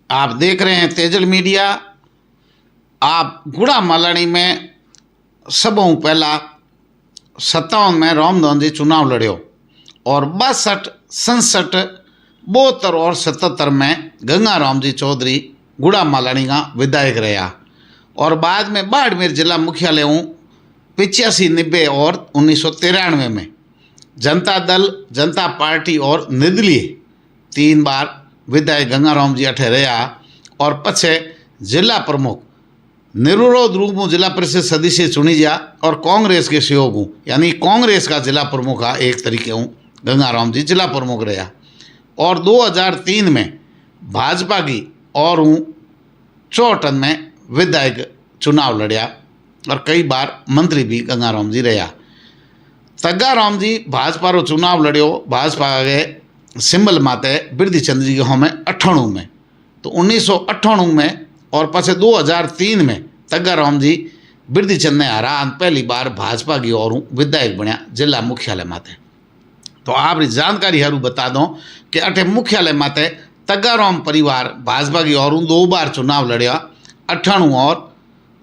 आप देख रहे हैं तेजल मीडिया। आप गुड़ा मालानी में सबों पहला 57 में रामधन जी चुनाव लड़ियो और 62, 67, 72 और 77 में गंगाराम जी चौधरी गुड़ा मालानी का विधायक रहा और बाद में बाड़मेर जिला मुख्यालय 85, 90 और 1993 में जनता दल, जनता पार्टी और निर्दलीय 3 बार विधायक गंगाराम जी अठे रहा और पछे जिला प्रमुख निर्विरोध रूप में जिला परिषद सदस्य चुनी जा और कांग्रेस के सहयोग हूँ, यानी कांग्रेस का जिला प्रमुख है एक तरीके हूँ गंगाराम जी जिला प्रमुख रहा और 2003 में भाजपा की और हूँ चौटन में विधायक चुनाव लड़िया और कई बार मंत्री भी गंगाराम जी रहा। तग्गाराम जी भाजपा रो चुनाव लड़ियो भाजपा के सिंबल माते बिरदी चंद जी के होमें 98 में, तो 1998 में और पछे 2003 में तग्गाराम जी बिरदी चंद ने हरा पहली बार भाजपा की ओर विधायक बनया जिला मुख्यालय माते। तो आप जानकारी हरू बता दो कि अठे मुख्यालय माते तग्गाराम परिवार भाजपा की ओर 2 बार चुनाव लड़िया 98 और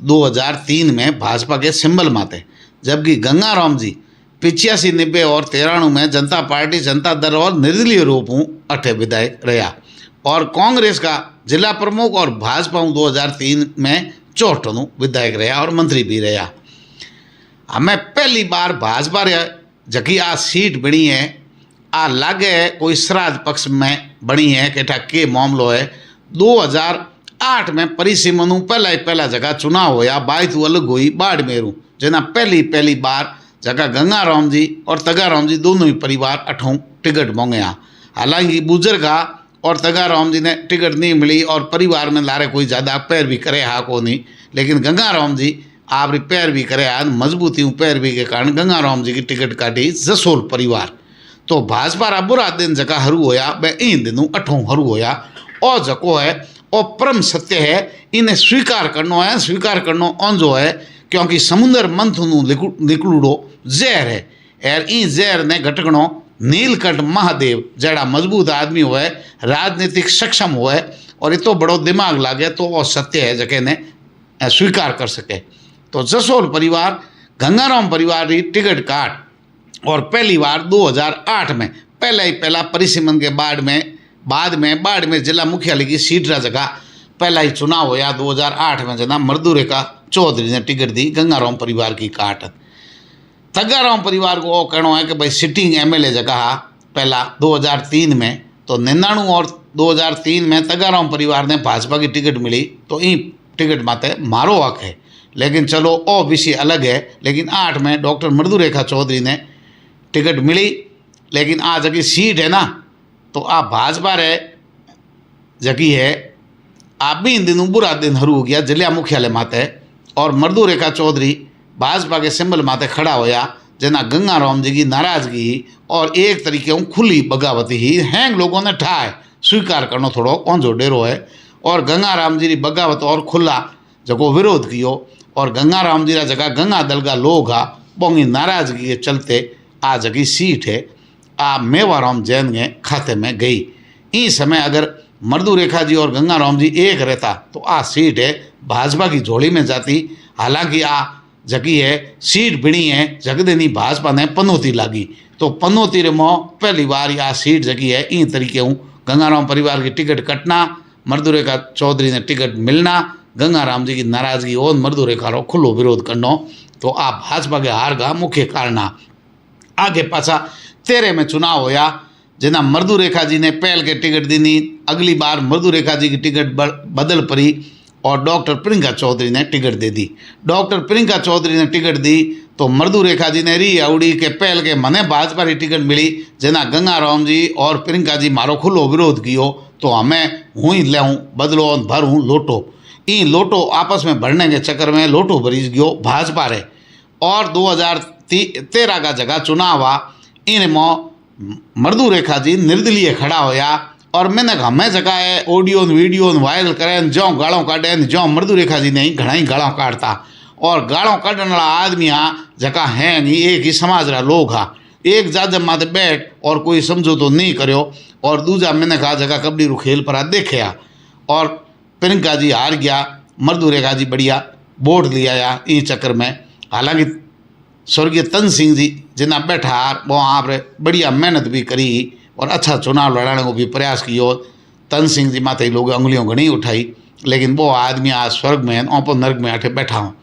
2003 में भाजपा के सिंबल माते, जबकि गंगाराम जी 85, 90 और 93 में जनता पार्टी, जनता दल और निर्दलीय रूप अठे विधायक रहा और कांग्रेस का जिला प्रमुख और भाजपा 2003 में 64 विधायक रहा और मंत्री भी रहा। हमें पहली बार भाजपा जकी आ सीट बनी है आ लागे है कोई श्राद्ध पक्ष में बनी है केठा के मामलो है। 2008 में परिसीमन पहला जगह चुनाव होया बायतू अलग हुई बाड़मेरू जना पहली बार जगह गंगाराम जी और तग्गाराम जी दोनों ही परिवार अठों टिकट मांगया। हालांकि बुजुर्गा और तग्गाराम जी ने टिकट नहीं मिली और परिवार में लारे कोई ज़्यादा पैर भी करे हा को नहीं, लेकिन गंगाराम जी आप पैर भी करे हा मजबूती पैर भी के कारण गंगाराम जी की टिकट काटी जसोल परिवार। तो भाजपा रा बुरा दिन जगह हरू होया बै इन दिनों अठों हरू होया और जको है और परम सत्य है इन्हें स्वीकार करनो है। स्वीकार करनो ऑन जो है क्योंकि समुद्र मंथन निकलूड़ो जहर है और इन जहर ने घटकणो नीलकंठ महादेव जड़ा मजबूत आदमी होए राजनीतिक सक्षम होए और इतो बड़ो दिमाग लागे तो वो सत्य है जके ने स्वीकार कर सके। तो जसोल परिवार गंगाराम परिवार की टिकट काट और पहली बार 2008 में पहला परिसीमन के बाद में बाड़मेर जिला मुख्यालय की सीट रा जगह पहला ही चुनाव होया 2008 में जना मर्दूरेखा चौधरी ने टिकट दी गंगाराम परिवार की काट। तग्गाराम परिवार को वो कहना है कि भाई सिटिंग एमएलए जगह पहला 2003 में, तो 99 और 2003 में तग्गाराम परिवार ने भाजपा की टिकट मिली तो इन टिकट माते मारो हक है, लेकिन चलो ओ विषय अलग है। लेकिन 8 में डॉक्टर मर्दूरेखा चौधरी ने टिकट मिली, लेकिन आ जगी सीट है ना तो आ भाजपा रे जगी है आप भी इन दिनों बुरा दिन हरू हो गया जिला मुख्यालय माते और मर्दूरेखा चौधरी भाजपा के सिंबल माते खड़ा होया जना गंगाराम जी की नाराजगी और एक तरीके खुली बगावती ही हैंग लोगों ने ठाए स्वीकार करना थोड़ो औंजो डेरो है और गंगाराम जी की बगावत और खुला जगो विरोध कियो और गंगाराम जी रा जगह गंगा दल का लोग आ बोंगी नाराजगी के चलते आ जगी सीट है आ मेवाराम जैन के खाते में गई। इस समय अगर मर्दूरेखा जी और गंगाराम जी एक रहता तो आ सीट है भाजपा की झोली में जाती। हालांकि आ जगी है सीट बिणी है जगदेनी भाजपा ने पनौती लागी तो पनौती रे मोह पहली बार आ सीट जगी है इन तरीके गंगाराम परिवार की टिकट कटना मर्दूरेखा चौधरी ने टिकट मिलना गंगाराम जी की नाराजगी और मर्दूरेखा रो खुलो विरोध करनो तो आ भाजपा के हार का मुख्य कारण। आगे पाछा 13 में चुनाव होया जना मर्दूरेखा जी ने पहल के टिकट दी, अगली बार मर्दूरेखा जी की टिकट बदल पड़ी और डॉक्टर प्रियंका चौधरी ने टिकट दे दी। डॉक्टर प्रियंका चौधरी ने टिकट दी तो मर्दूरेखा जी ने री अवड़ी के पहल के मने भाजपा की टिकट मिली जना गंगाराम जी और प्रियंका जी मारो खुलो विरोध कियो तो हमें हूँ ही लें बदलो भर हूँ लोटो। इन लोटो आपस में भरने के चक्कर में लोटो भरीज गयो भाजपा रे और 2013 का जगह चुनाव आ इन मर्दूरेखा जी निर्दलीय खड़ा होया और मैंने हमें जगह है ऑडियो वीडियो वायरल करें जो गालों काटे जो मर्दूरेखा जी ने घना ही गालों काटता और गालों काटने वाला आदमी हाँ जगह है नहीं एक ही समाज रा लोग हाँ एक जाजम माते बैठ और कोई समझो तो नहीं करो और दूजा मैंने कहा जगह कबड्डी रू खेल पर देखे और प्रियंका जी हार गया, मर्दू रेखा जी बढ़िया वोट लिया या इस चक्कर में। हालांकि स्वर्गीय तन सिंह जी जिन्ना बैठा हार वो आप बढ़िया मेहनत भी करी और अच्छा चुनाव लड़ाने को भी प्रयास कियो। तन सिंह जी माथे लोग उंगलियों घनी उठाई, लेकिन वो आदमी आज स्वर्ग में ओपो नर्क में अठे बैठा हूँ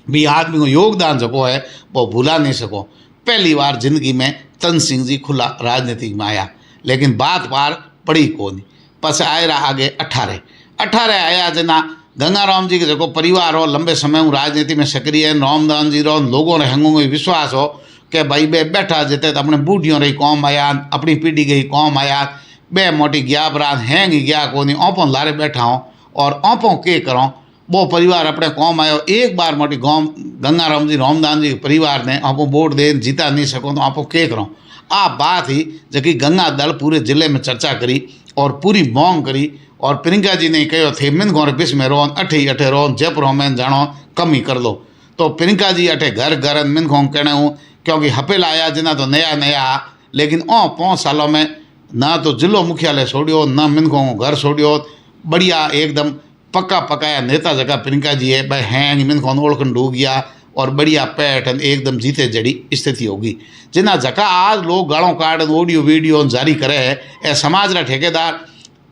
भी आदमी को योगदान जो है वो भुला नहीं सको। पहली बार जिंदगी में तन सिंह जी खुला राजनीति में आया, लेकिन बात बार पड़ी को नहीं। पस आए रहा आगे 18 आया जना गंगाराम जी के जो परिवार हो लंबे समय में राजनीति में सक्रिय है, रामदान जी रो लोगों ने हंगों में विश्वास हो कि भाई बे बैठा जेते तो अपने बूढ़ियों रही कौम आया, अपनी पीढ़ी गई कौम आया, बे मोटी गया बरात हैंग गया को नहीं ओपों लारे बैठा हूँ और ओपों के करो वो परिवार अपने कौम आयो। एक बार मोटी कौम गंगाराम जी रामदान जी परिवार ने आपको वोट दे जीता नहीं सको तो आपको के करो। आ बात ही जबकि गंगा दल पूरे जिले में चर्चा करी और पूरी मोंग करी और प्रियंका जी ने कहो थे मिन को बिस में रोन अठे अठे रोन जयपुर में जानो कम ही कर लो। तो प्रियंका जी अठे घर घर मिन को कहने हूँ क्योंकि हपेल आया जिना तो नया नया, लेकिन 5 सालों में ना तो जिलो मुख्यालय छोड़ियो ना मिन को घर छोड़ियो। बढ़िया एकदम पक्का पकाया नेता जगह प्रियंका जी है भाई हैं मिन को ओळखन डूब गया और बढ़िया पैठन एकदम जीते जड़ी स्थिति होगी। जिना जका आज लोग गालों काट ऑडियो वीडियो जारी करे है समाज रा ठेकेदार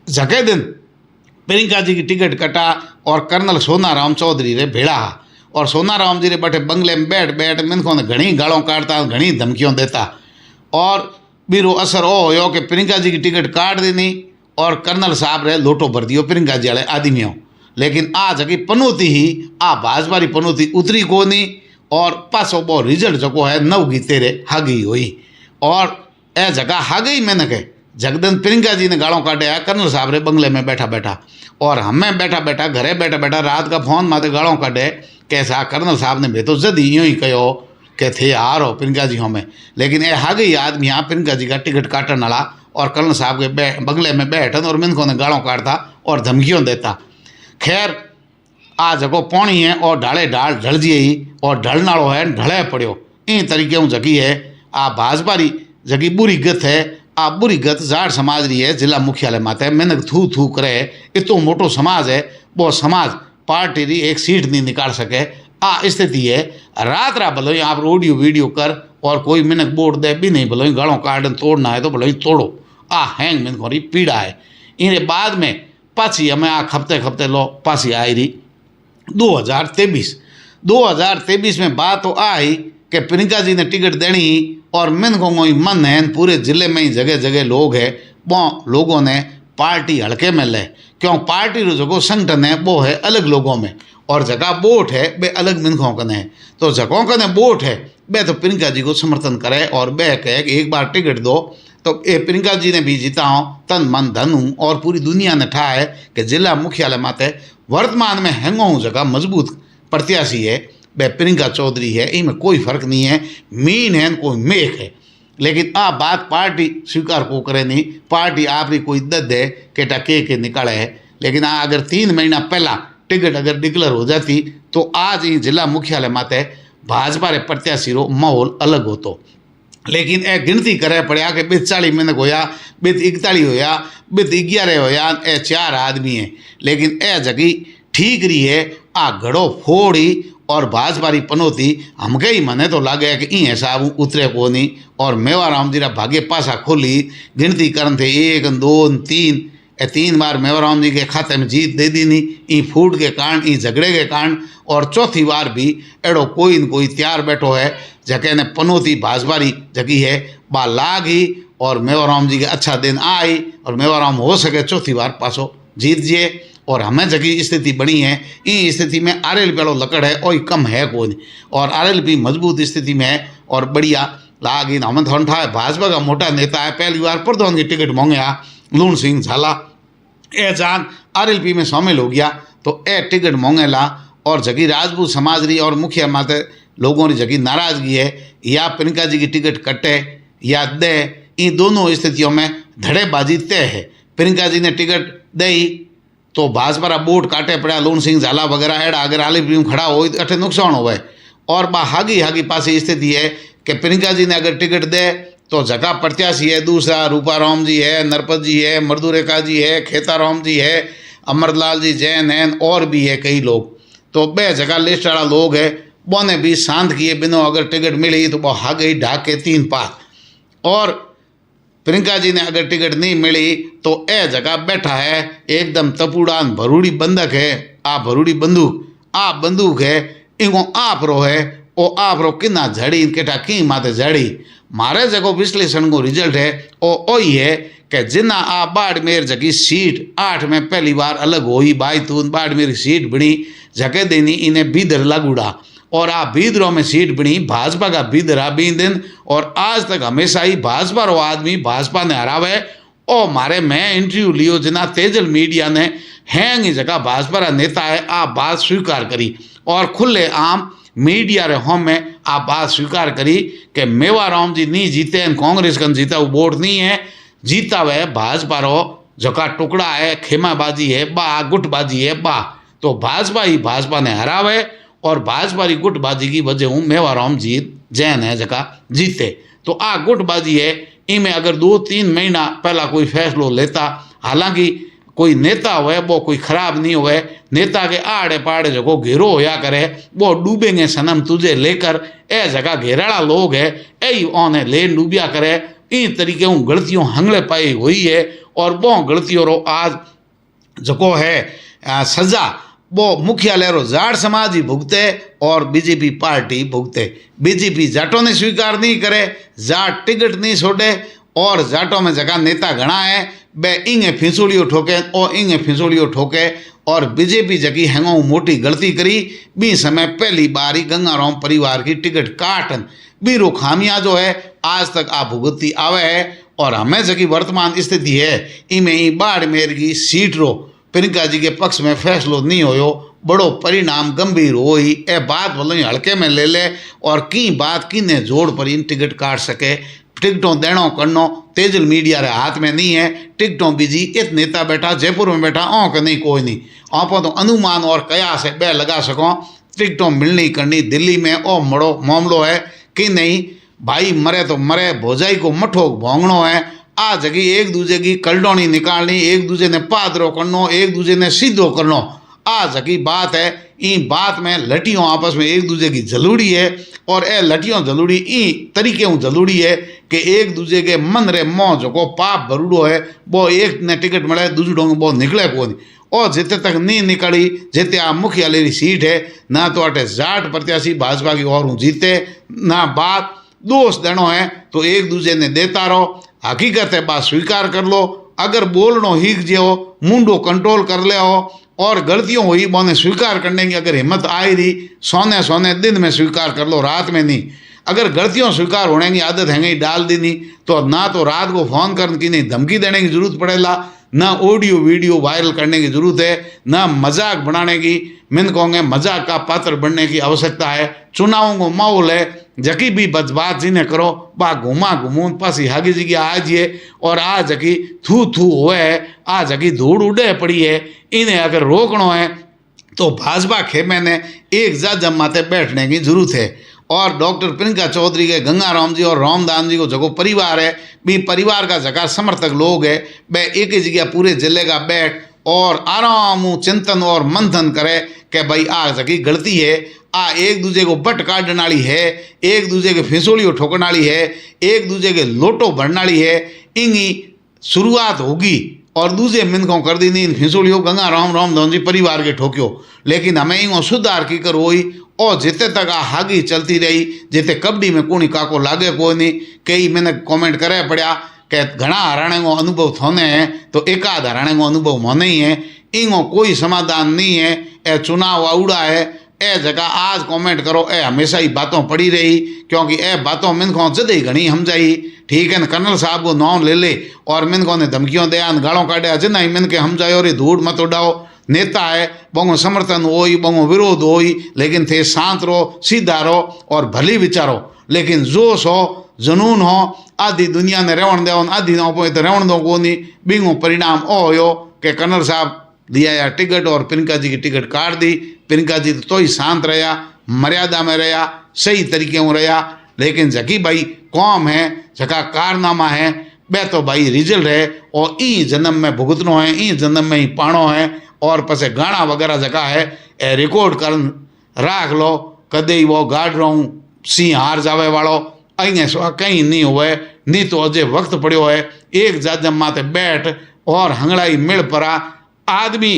जके दिन प्रियंका जी की टिकट कटा और कर्नल सोनाराम चौधरी रे भेड़ा और सोनाराम जी रे बटे बंगले में बैठ बैठ मिनखों ने घनी गालों काटता घनी धमकियों देता और बीरो असर ओ हो कि प्रियंका जी की टिकट काट देनी और कर्नल साहब रे लोटो भर दियो प्रियंका जी वाले आदमियों। लेकिन आज की पनौती ही आ भाजपा री पनौती उतरी को नहीं और पासो वो रिजल्ट जो है 9 की तेरे हागी हुई और ए जगह हागी मैंने कहे जगदन प्रियंका जी ने गालों काटे कर्नल साहब रे बंगले में बैठा बैठा और हमें बैठा बैठा घरे बैठा बैठा रात का फोन माते गालों काटे कैसा कर्नल साहब ने भी तो जद यूँ ही कहो कि थे हार हो प्रियंका जी हमें। लेकिन ये हा गई आदमी यहाँ प्रियंका जी का टिकट काटने वाला और कर्नल साहब के बंगले में बैठन और मिनकों ने गालों काटता और धमकियों देता। खैर आ जगो पौनी है और ढाले ढाल ढल जी और ढलनाड़ो है ढले पड़ो इन तरीके हूँ जगी है आ भाजपा री जगी बुरी गत है। आ बुरी गत जाट समाज री है जिला मुख्यालय माते मेहनत थू थू करे इतो मोटो समाज है वो समाज पार्टी री एक सीट नहीं निकाल सके। आ स्थिति है रात रा भलो आप ऑडियो वीडियो कर और कोई मिनक वोट दे भी नहीं भलो गालों कार्डन तोड़ना है तो भलो तोड़ो। आ हैंग मिन को पीड़ा है। इन बाद में पाछी हमें आ खपते खपते लो पासी आई रही 2023 में बात तो आई कि प्रियंका जी ने टिकट देनी और मिन को मन है पूरे जिले में ही जगह जगह लोग है वो लोगों ने पार्टी हल्के में ले क्यों पार्टी रो जो संगठन है वो है अलग लोगों में और जगह वोट है बे अलग मिनखों कने है। तो जगहों कने वोट है बे तो प्रियंका जी को समर्थन करे और बे कहे कि एक बार टिकट दो तो ये प्रियंका जी ने भी जीता हूँ तन मन धन हूँ और पूरी दुनिया ने ठा है कि जिला मुख्यालय माते वर्तमान में हैंगो हूँ जगह मजबूत प्रत्याशी है बे प्रियंका चौधरी है। इनमें कोई फर्क नहीं है मीन है कोई मेख है। लेकिन आ बात पार्टी स्वीकार को करे नहीं पार्टी आप ही कोई दद है केटा के निकाले है। लेकिन अगर 3 महीना पहला टिकट अगर डिक्लेयर हो जाती तो आज ही जिला मुख्यालय माते भाजपा रे प्रत्याशी रो माहौल अलग होतो। लेकिन ए गिनती करे पड़ा कि 40 मिनट होया 41 होया 11 होया ए 4 आदमी है। लेकिन ए जगी ठीक रही है आ घड़ो फोड़ी और भाजपा री पनौती हमके ही मने तो लागे कि ई हिसाब उतरे को नहीं और मेवाराम जी रा भागे पासा खोली गिनती करन थे 1 2 3 3 बार मेवाराम जी के खाते में जीत दे दी नहीं ई फूट के कारण ई झगड़े के कारण और चौथी बार भी एड़ो कोई न कोई तैयार बैठो है जके ने पनौती भाजपा री जगी है बा लाग ही और मेवाराम जी के अच्छा दिन आई और मेवाराम हो सके चौथी बार पासो जीत जिए और हमें जगी स्थिति बनी है। इन स्थिति में RLP वालों लकड़ है और कम है कौन और RLP मजबूत स्थिति में है और बढ़िया लाग इन हम थोड़ा था भाजपा का मोटा नेता है पहली बार प्रधान की टिकट मांगे लूण सिंह झाला ए जान RLP में शामिल हो गया तो ए टिकट मांगे ला और जगी राजपूत समाज रही और मुखिया माते लोगों की जगी नाराजगी है या प्रियंका जी की टिकट कटे या दे। इन दोनों स्थितियों में धड़ेबाजी तय है। प्रियंका जी ने टिकट दई तो भाजपा वोट काटे पड़ा लूण सिंह झाला वगैरह एड़ा अगर RLP खड़ा हो तो अठे नुकसान हो और बा हागी हागी पासी स्थिति है कि प्रियंका जी ने अगर टिकट दे तो जगह प्रत्याशी है दूसरा रूपाराम जी है नरपत जी है मर्दू रेखा जी है खेताराम जी है अमरलाल जी जैन हैं और भी है कई लोग। तो बे जगह लिस्ट वाला लोग है बोने भी शांत किए बिनो अगर टिकट मिली तो वो हा गई ढाक के 3 पार। और प्रियंका जी ने अगर टिकट नहीं मिली तो ए जगह बैठा है एकदम तपूड़ान भरूड़ी बंदक है आ भरूड़ी बंदूक है इको आप रो है ओ आप रो किना झड़ी केटा की माते झड़ी। मारे जगो विश्लेषण को रिजल्ट है ओ ही है कि जिना आ बाड़मेर जगी सीट 8 में पहली बार अलग हुई बाईतून बाड़मेर सीट बनी जगह देनी इन्हें बीदर लगुड़ा और आ बीदरों में सीट बनी भाजपा का बीदर आ दिन और आज तक हमेशा ही भाजपा रो आदमी भाजपा ने हरावे। ओ मारे मैं इंटरव्यू लियो जना तेजल मीडिया ने हैंग जगह भाजपा रा नेता है आ बात स्वीकार करी और खुले आम मीडिया रे होम में आ बात स्वीकार करी कि मेवाराम जी नहीं जीते कांग्रेस का जीता वो वोट नहीं है जीता वह भाजपा रो जका टुकड़ा है खेमाबाजी है बा गुटबाजी है बा तो भाजपा ही भाजपा ने हरावे और भाजपा की गुटबाजी की वजह हूँ मेवाराम जी जैन है जका जीते। तो आ गुटबाजी है इनमें अगर 2-3 महीना पहला कोई फैसलो लेता हालांकि कोई नेता हुए वो कोई खराब नहीं हुए नेता के आड़े पाड़े जो घेरो होया करे वो डूबेंगे सनम तुझे लेकर ए जगह घेराड़ा लोग है यही ओने ले डूबिया करे इन तरीके हूँ गलतियों हंगले पाई हुई है और वो गलतियों रो आज जो है सजा वो मुख्यालय रो जाट समाज ही भुगते और बीजेपी पार्टी भुगते। बीजेपी जाटों ने स्वीकार नहीं करे जाट टिकट नहीं छोड़े और जाटों में जगह नेता घना है बे इंगे फिसूड़ियों ठोके और इंगे फिसूड़ियों ठोके और बीजेपी जगी हैंगो मोटी गलती करी बी समय पहली बार ही गंगाराम परिवार की टिकट काटन बीरो खामियां जो है आज तक आ भुगतती आवे है और हमें जगी वर्तमान स्थिति है इमें ही बाड़मेर की सीट रो प्रियंका जी के पक्ष में फैसलो नहीं होयो बड़ो परिणाम गंभीर हो ही ए बात बोलो हल्के में ले ले और की बात की ने जोड़ पर इन टिकट काट सके टिकटों देनो करनो तेजल मीडिया रे हाथ में नहीं है टिकटों बीजी इत नेता बैठा जयपुर में बैठा के नहीं कोई नहीं आप तो अनुमान और कयास है बे लगा सको टिकटों मिलनी करनी दिल्ली में ओ मड़ो मामलो है कि नहीं भाई मरे तो मरे भोजाई को मठो भोंगणो है आ जगी एक दूजे की कलडोनी निकालनी एक दूजे ने पादरो करनो एक दूजे ने सीधो करनो आ जगी बात है इन बात में लटियों आपस में एक दूजे की जलूड़ी है और ए लटियों जलूड़ी इन तरीके जलूड़ी है कि एक दूजे के मन रे मोह जो पाप भरूड़ो है वो एक ने टिकट मिले दूसरों को वो निकले को नहीं और जिते तक नहीं निकली जिते आ मुख्यालय की सीट है ना तो अटे जाट प्रत्याशी भाजपा की और जीते ना बात दोष देनो है तो एक दूजे ने देता रहो हकीकत है बात स्वीकार कर लो अगर बोलनो हीक जो मुंडो कंट्रोल कर ले हो और गलतियों हुई बोने स्वीकार करने की अगर हिम्मत आई रही सोने सोने दिन में स्वीकार कर लो रात में नहीं। अगर गलतियों स्वीकार होने की आदत है डाल दी नहीं तो ना तो रात को फ़ोन करने की नहीं धमकी देने की जरूरत पड़ेगा ना ऑडियो वीडियो वायरल करने की जरूरत है ना मजाक बनाने की मिन कहोगे मजाक का पात्र बनने की आवश्यकता है। चुनावों को माहौल है जकी भी बजबात जी ने करो बा घुमा घुमून पासी हागी जी की आजिए और आ जकी थू थू हुए है आ जकी धूड़ उड़े पड़ी है इन्हें अगर रोकना है तो भाजपा खेमे ने एक जम माथे बैठने की जरूरत है। और डॉक्टर प्रियंका चौधरी के गंगाराम जी और रामदान जी को जगह परिवार है भी परिवार का जगह समर्थक लोग है वे एक ही जगह पूरे जिले का बैठ और आराम चिंतन और मंथन करे कि भाई आ जगी गलती है आ एक दूजे को बट काटने वाली है एक दूजे के फिसोड़ियों ठोकने वाली है एक दूजे के लोटो भरने वाली है इंगी शुरुआत होगी और दूसरे मिनकों कर दी नहीं फिसोड़ियों गंगाराम रामदान जी परिवार के ठोक्यो लेकिन हमें इंगो सुधार की कर हुई और जिते तक आ हागी चलती रही जिते कबड्डी में कोनी काको लागे कोई नहीं कई मैंने कमेंट करे पड़ा कि घना हराने को अनुभव थोने हैं तो एकाध हराने को अनुभव होने ही है इंगो कोई समाधान नहीं है ए चुनाव आउड़ा है ए जगह आज कमेंट करो ए हमेशा ही बातों पड़ी रही क्योंकि ए बातों मिनकों जदे घनी हमजाई ठीक है न कर्नल साहब को नाम ले ले और मिनकों ने धमकियों दया गालों काटे जिना ही मिनके हमजाए और धूड़ मत उड़ाओ नेता है बंगो समर्थन हो बंगो विरोध हो लेकिन थे शांत रहो सीधा रहो और भली विचारो लेकिन जोश हो जुनून हो आधी दुनिया ने रेवण दो आधी ना पोए तो रेवण दो को नहीं बिंगो परिणाम ओ हो कि कर्नल साहब दिया या टिकट और प्रियंका जी की टिकट काट दी प्रियंका जी तो ही शांत रहा मर्यादा में रहा सही तरीके में रहा लेकिन जकी भाई कौम है जका कारनामा है बे तो भाई रिजल्ट है और ई जन्म में भुगतनो है ई जन्म में ही पाणो है और पसे गाना वगैरह जगह है ए रिकॉर्ड कर राख लो, कदे वो गाड़ रहूँ सिंह हार जावे वालों अँ सो कहीं नहीं हुए, नहीं तो अजय वक्त पड़ो है, एक जाजम माते बैठ और हंगड़ाई मिल पड़ा, आदमी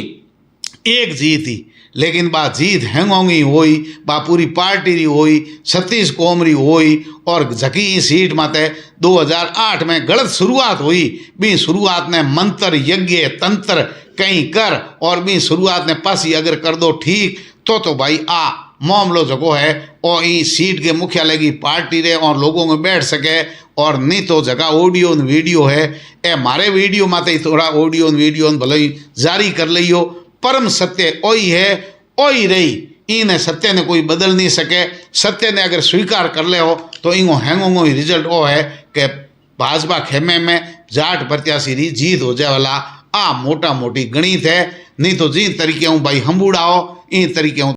एक जीत ही, लेकिन बा जीत हैंगोंगी हुई, बा पूरी पार्टी री हुई, सतीश कौम री हुई, और झकी सीट माते 2008 में गलत शुरुआत हुई, बी शुरुआत ने मंत्र यज्ञ तंत्र कहीं कर और बी शुरुआत ने पासी अगर कर दो ठीक तो भाई आ मामलो जगो है और ई सीट के मुख्यालय की पार्टी रे और लोगों में बैठ सके, और नहीं तो जगह ऑडियो वीडियो है ए मारे वीडियो माते थोड़ा ऑडियो वीडियो भले ही जारी कर लियो, परम सत्य ओही है ओही रही, इन्हें सत्य ने कोई बदल नहीं सके। सत्य ने अगर स्वीकार कर ले हो तो इंगो हैंगोंगो ही रिजल्ट वो है कि भाजपा खेमे में जाट प्रत्याशी री जीत हो जाए वाला आ मोटा मोटी गणित है, नहीं तो जी तरीके हूँ भाई हम बुढ़ाओ इन तरीके